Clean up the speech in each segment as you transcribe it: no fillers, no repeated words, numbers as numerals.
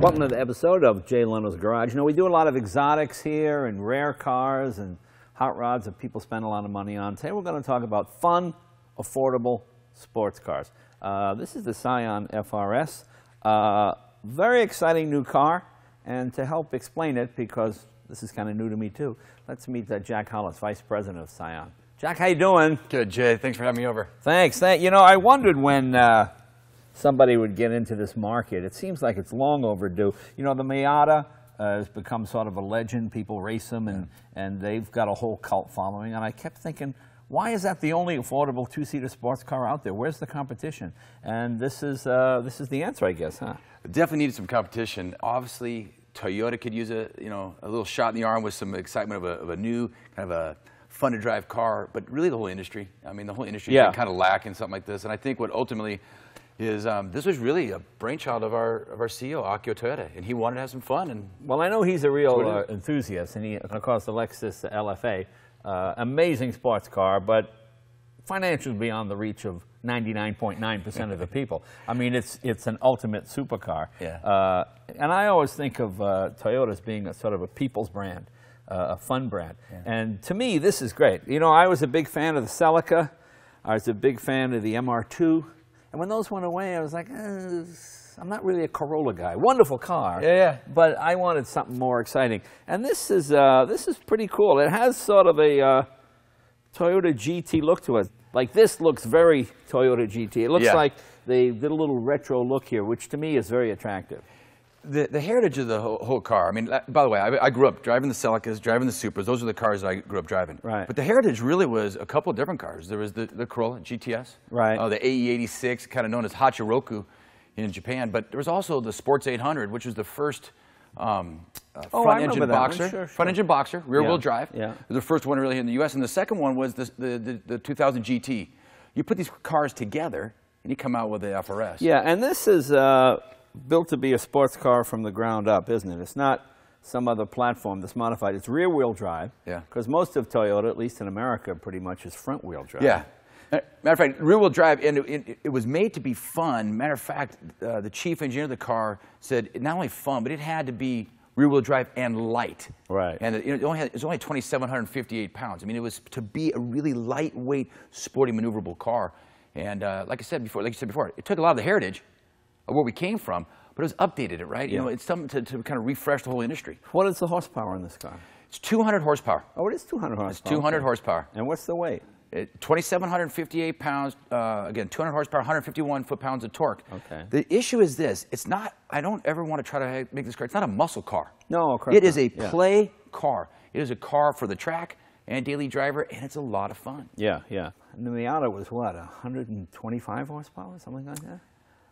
Welcome to the episode of Jay Leno's Garage. You know, we do a lot of exotics here and rare cars and hot rods that people spend a lot of money on. Today we're going to talk about fun, affordable sports cars. This is the Scion FR S. Very exciting new car. And to help explain it, because this is kind of new to me too, let's meet Jack Hollis, Vice President of Scion. Jack, how you doing? Good, Jay. Thanks for having me over. Thanks. You know, I wondered when somebody would get into this market. It seems like it's long overdue. You know, the Miata has become sort of a legend. People race them, and they've got a whole cult following. And I kept thinking, why is that the only affordable two-seater sports car out there? Where's the competition? And this is the answer, I guess, huh? Definitely needed some competition. Obviously, Toyota could use a little shot in the arm with some excitement of a new kind of a fun-to-drive car. But really, the whole industry. I mean, the whole industry is kind of lacking something like this. And I think what ultimately is this was really a brainchild of our CEO, Akio Toyota, and he wanted to have some fun. And well, I know he's a real enthusiast, and he, of course, the Lexus LFA, amazing sports car, but financially beyond the reach of 99.9% of the people. I mean, it's an ultimate supercar. Yeah. And I always think of Toyota as being a sort of a people's brand, a fun brand. Yeah. And to me, this is great. You know, I was a big fan of the Celica. I was a big fan of the MR2. And when those went away, I was like, I'm not really a Corolla guy. Wonderful car, but I wanted something more exciting. And this is pretty cool. It has sort of a Toyota GT look to it. Like, this looks very Toyota GT. It looks like they did a little retro look here, which to me is very attractive. The heritage of the whole car, I mean, by the way, I grew up driving the Celicas, driving the Supras. Those are the cars that I grew up driving. Right. But the heritage really was a couple of different cars. There was the Corolla GTS. Right. The AE86, kind of known as Hachiroku in Japan. But there was also the Sports 800, which was the first front-engine boxer. Sure. Front-engine boxer, rear-wheel drive. Yeah. The first one really in the U.S. And the second one was the 2000 GT. You put these cars together, and you come out with the FRS. Yeah, and this is built to be a sports car from the ground up, isn't it? It's not some other platform that's modified. It's rear-wheel drive. Yeah. Because most of Toyota, at least in America, pretty much is front-wheel drive. Yeah. Matter of fact, rear-wheel drive, and it was made to be fun. Matter of fact, the chief engineer of the car said not only fun, but it had to be rear-wheel drive and light. Right. And it was only 2,758 pounds. I mean, it was to be a really lightweight, sporty, maneuverable car. And like you said before, it took a lot of the heritage of where we came from, but it was updated it, right? Yeah. You know, it's something to kind of refresh the whole industry. What is the horsepower in this car? It's 200 horsepower. Oh, it is 200 horsepower. It's 200 horsepower. And what's the weight? 2,758 pounds, again, 200 horsepower, 151 foot-pounds of torque. Okay. The issue is this, it's not, I don't ever want to try to make this car, it's not a muscle car. No, correct. It is a play car. It is a car for the track and daily driver, and it's a lot of fun. Yeah, yeah. And the Miata was what, 125 horsepower, something like that?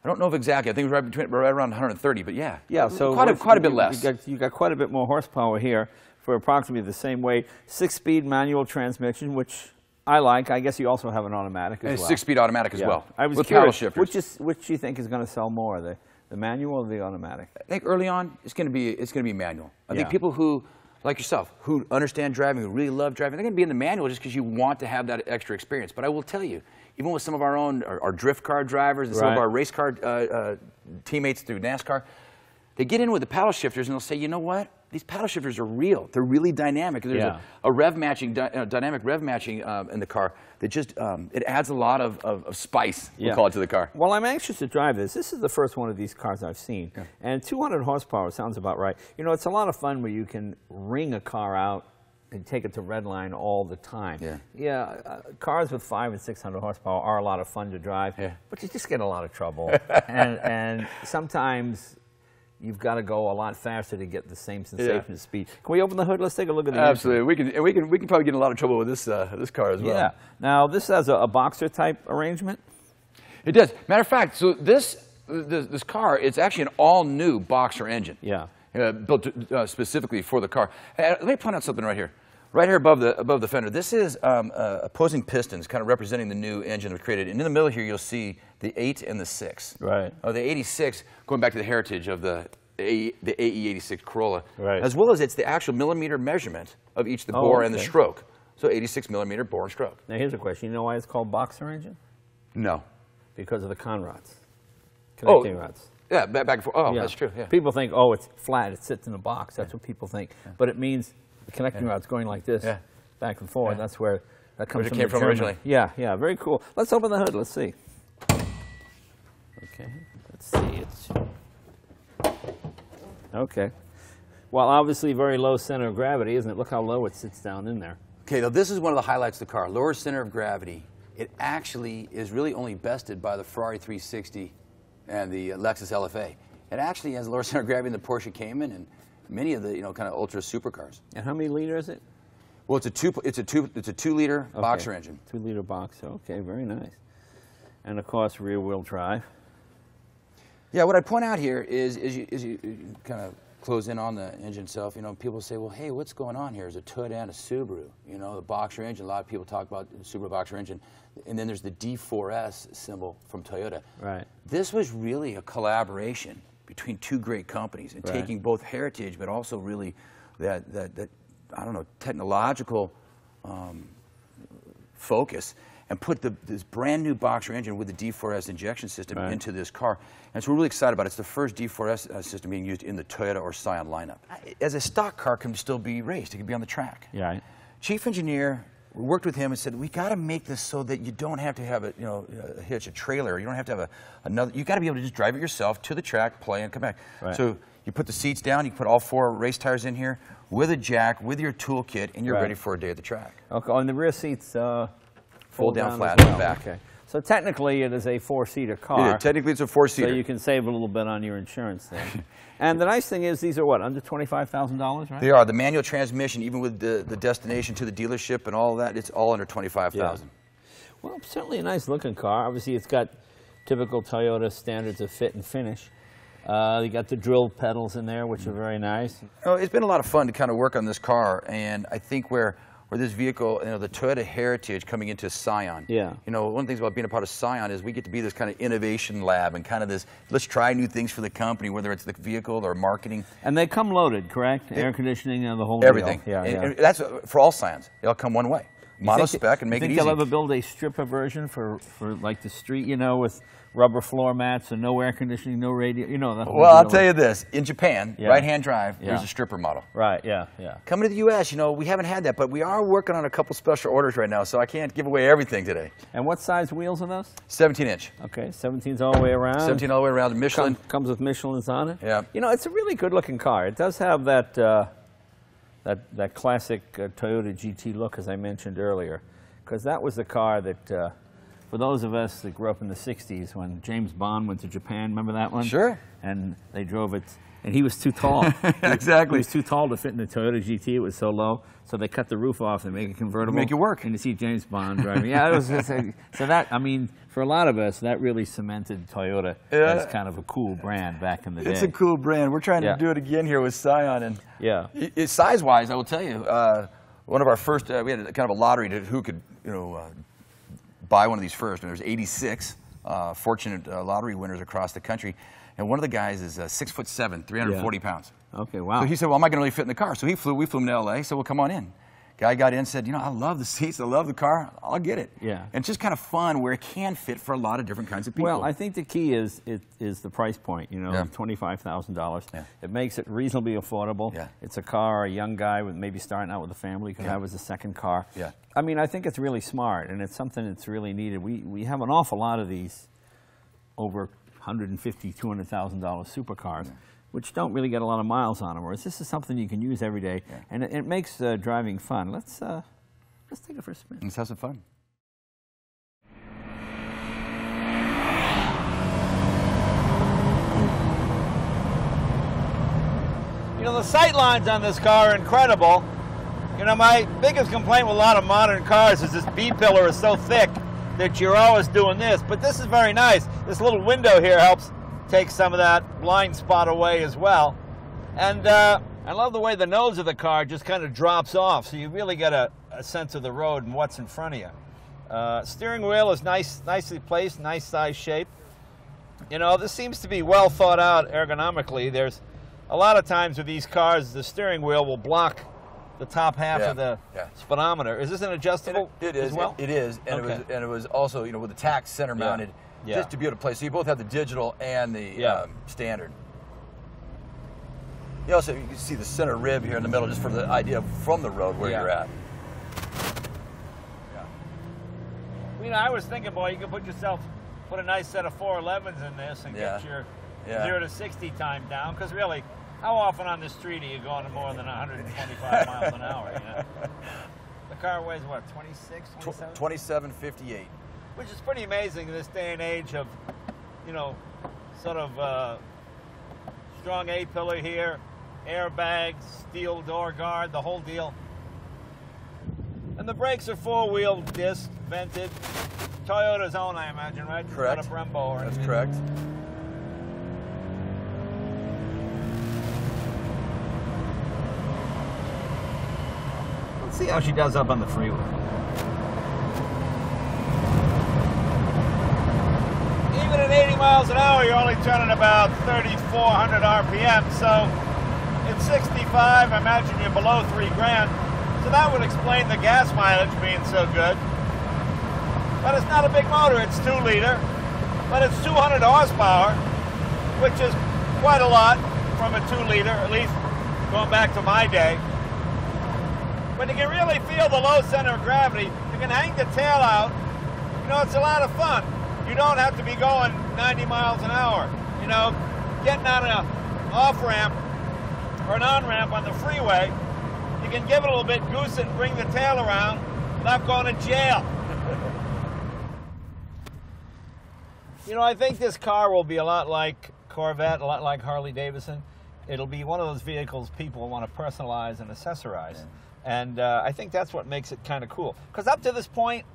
I don't know if exactly. I think it was right around 130, but yeah. Yeah, so quite a bit less. You got quite a bit more horsepower here for approximately the same weight. 6-speed manual transmission, which I like. I guess you also have an automatic as well. 6-speed automatic as well. I was with curious, paddle shifters. which do you think is going to sell more, the manual or the automatic? I think early on it's going to be manual. I think people who, like yourself, who understand driving, who really love driving, they're going to be in the manual just because you want to have that extra experience. But I will tell you, even with some of our own, our drift car drivers and some of our race car teammates through NASCAR, they get in with the paddle shifters and they'll say, you know what? These paddle shifters are real. They're really dynamic. There's a rev matching, dynamic rev matching in the car that just, it adds a lot of spice, we'll call it, to the car. Well, I'm anxious to drive this. This is the first one of these cars I've seen. Yeah. And 200 horsepower sounds about right. You know, it's a lot of fun where you can wring a car out and take it to redline all the time. Cars with 500 and 600 horsepower are a lot of fun to drive, but you just get in a lot of trouble. and sometimes you've got to go a lot faster to get the same sensation of speed. Can we open the hood? Let's take a look at the Absolutely. We can probably get in a lot of trouble with this car as well. Yeah. Now, this has a boxer type arrangement? It does. Matter of fact, so this car, it's actually an all-new boxer engine. Yeah. Built specifically for the car. Let me point out something right here. Right here above the fender. This is opposing pistons, kind of representing the new engine we've created. And in the middle here, you'll see the 8 and the 6. Right. The 86, going back to the heritage of the AE86 Corolla, right, as well as it's the actual millimeter measurement of each the bore and the stroke. So 86 millimeter bore and stroke. Now here's a question. You know why it's called boxer engine? No. Because of the conrods. Connecting rods. Yeah, back and forth. Oh, yeah. That's true. Yeah. People think, oh, it's flat, it sits in a box. That's what people think. But it means the connecting rod's going like this, back and forth. That's where that comes from originally. Yeah, yeah, very cool. Let's open the hood. Let's see. Okay, let's see. Okay. Well, obviously very low center of gravity, isn't it? Look how low it sits down in there. Okay, now this is one of the highlights of the car. Lower center of gravity. It actually is really only bested by the Ferrari 360 and the Lexus LFA. It actually has lower center of gravity than the Porsche Cayman and many of the kind of ultra supercars. And how many liter is it? Well, it's a 2-liter boxer engine. 2-liter boxer. Okay, very nice. And of course, rear wheel drive. Yeah, what I point out here is you kind of close in on the engine itself. People say, well, hey, what's going on here? Is a Toyota and a Subaru. The boxer engine. A lot of people talk about the Subaru boxer engine. And then there's the D4S symbol from Toyota. Right. This was really a collaboration between two great companies and taking both heritage, but also really that I don't know, technological focus, and put this brand new boxer engine with the D4S injection system into this car. And so we're really excited about it. It's the first D4S system being used in the Toyota or Scion lineup. As a stock car can still be raced. It can be on the track. Yeah. Chief engineer, we worked with him and said, we got to make this so that you don't have to have a hitch, a trailer. You don't have to have another. You got to be able to just drive it yourself to the track, play, and come back. Right. So you put the seats down. You put all 4 race tires in here with a jack, with your toolkit, and you're ready for a day at the track. Okay. And the rear seats fold down flat in the back. Okay. So technically, it is a 4-seater car. Yeah, technically, it's a 4-seater. So you can save a little bit on your insurance there. And the nice thing is, these are what, under $25,000, right? They are. The manual transmission, even with the destination to the dealership and all that, it's all under $25,000. Yeah. Well, certainly a nice-looking car. Obviously, it's got typical Toyota standards of fit and finish. You got the drill pedals in there, which are very nice. It's been a lot of fun to kind of work on this car, and I think where this vehicle, the Toyota heritage coming into Scion. Yeah. One of the things about being a part of Scion is we get to be this kind of innovation lab and kind of this, let's try new things for the company, whether it's the vehicle or marketing. And they come loaded, correct? Air conditioning and the whole everything. Deal. Yeah, and that's for all Scions. They all come one way. Mono spec and make it easy. Think they'll ever build a stripper version for like the street, with rubber floor mats and no air conditioning, no radio, Well, I'll tell you this. In Japan, right-hand drive, there's a stripper model. Right, yeah. Coming to the U.S., we haven't had that, but we are working on a couple special orders right now, so I can't give away everything today. And what size wheels are those? 17-inch. Okay, 17's all the way around. 17 all the way around. Michelin. Comes with Michelin's on it. Yeah. It's a really good-looking car. It does have that that classic Toyota GT look, as I mentioned earlier, because that was the car that, for those of us that grew up in the 60s, when James Bond went to Japan, remember that one? Sure. And they drove it, and he was too tall. Exactly. He was too tall to fit in the Toyota GT. It was so low, so they cut the roof off and make it convertible. Make it work. And you see James Bond driving. Yeah, it was so that, for a lot of us, that really cemented Toyota as kind of a cool brand back in the day. It's a cool brand. We're trying to do it again here with Scion. And size-wise, I will tell you, one of our first, we had kind of a lottery to who could, buy one of these first. And there's 86 fortunate lottery winners across the country. And one of the guys is 6'7", 340 pounds. Okay, wow. So he said, well, am I going to really fit in the car? So we flew him to L.A., so we'll come on in. Guy got in and said, I love the seats, I love the car, I'll get it. Yeah. And it's just kind of fun where it can fit for a lot of different kinds of people. Well, I think the key is the price point, $25,000. Yeah. It makes it reasonably affordable. Yeah. It's a car, a young guy with maybe starting out with a family, because that was the second car. Yeah. I think it's really smart, and it's something that's really needed. We have an awful lot of these over $150,000, $200,000 supercars, which don't really get a lot of miles on them. Whereas this is something you can use every day, and it makes driving fun. Let's take it for a spin. Let's have some fun. The sight lines on this car are incredible. My biggest complaint with a lot of modern cars is this B-pillar is so thick that you're always doing this. But this is very nice. This little window here helps take some of that blind spot away as well. And I love the way the nose of the car just kind of drops off, so you really get a sense of the road and what's in front of you. Steering wheel is nicely placed, nice size shape. This seems to be well thought out ergonomically. There's a lot of times with these cars, the steering wheel will block the top half of the speedometer. Is this an adjustable it is, as well? It is, and, it was also, with the tach center mounted, just to be able to play. So you both have the digital and the standard. You also, you can see the center rib here in the middle, just for the idea of from the road where you're at. You know, I was thinking, boy, you could put a nice set of 411s in this and get your 0 to 60 time down. Because really, how often on the street are you going more than 125 miles an hour? You know? The car weighs what, 26, 27? 27.58. Which is pretty amazing in this day and age of, you know, sort of strong A-pillar here, airbags, steel door guard, the whole deal. And the brakes are 4-wheel disc, vented. Toyota's own, I imagine, right? Correct. Not a Brembo or anything. That's correct. Let's see how she does up on the freeway. Even at 80 miles an hour, you're only turning about 3,400 RPM. So at 65, I imagine you're below 3 grand. So that would explain the gas mileage being so good. But it's not a big motor, it's 2 liter, but it's 200 horsepower, which is quite a lot from a 2 liter, at least going back to my day. When you can really feel the low center of gravity, you can hang the tail out. You know, it's a lot of fun. You don't have to be going 90 miles an hour. You know, getting on an off-ramp or an on-ramp on the freeway, you can give it a little bit, goose it, and bring the tail around without going to jail. You know, I think this car will be a lot like Corvette, a lot like Harley Davidson. It'll be one of those vehicles people want to personalize and accessorize. Yeah. And I think that's what makes it kind of cool. Because up to this point,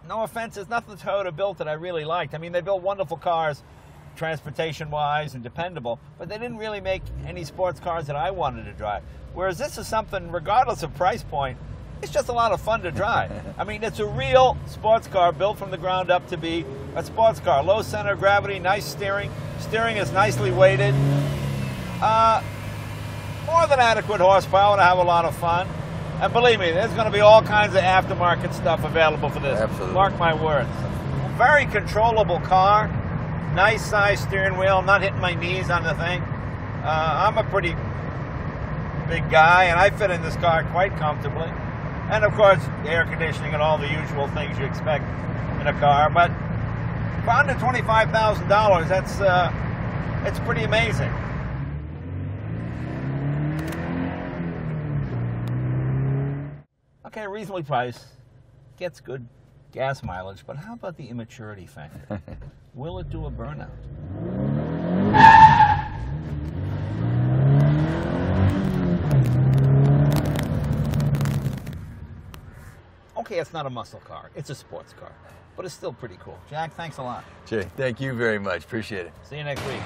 no offense, there's nothing Toyota built that I really liked. I mean, they built wonderful cars, transportation-wise and dependable, but they didn't really make any sports cars that I wanted to drive. Whereas this is something, regardless of price point, it's just a lot of fun to drive. I mean, it's a real sports car built from the ground up to be a sports car. Low center of gravity, nice steering. Steering is nicely weighted. More than adequate horsepower to have a lot of fun. And believe me, there's going to be all kinds of aftermarket stuff available for this. Absolutely. Mark my words. Very controllable car. Nice size steering wheel. Not hitting my knees on the thing. I'm a pretty big guy, and I fit in this car quite comfortably. And of course, air conditioning and all the usual things you expect in a car. But for under $25,000, it's pretty amazing. Okay, reasonably priced, gets good gas mileage, but how about the immaturity factor? Will it do a burnout? Okay, it's not a muscle car, it's a sports car, but it's still pretty cool. Jack, thanks a lot. Jay, thank you very much, appreciate it. See you next week.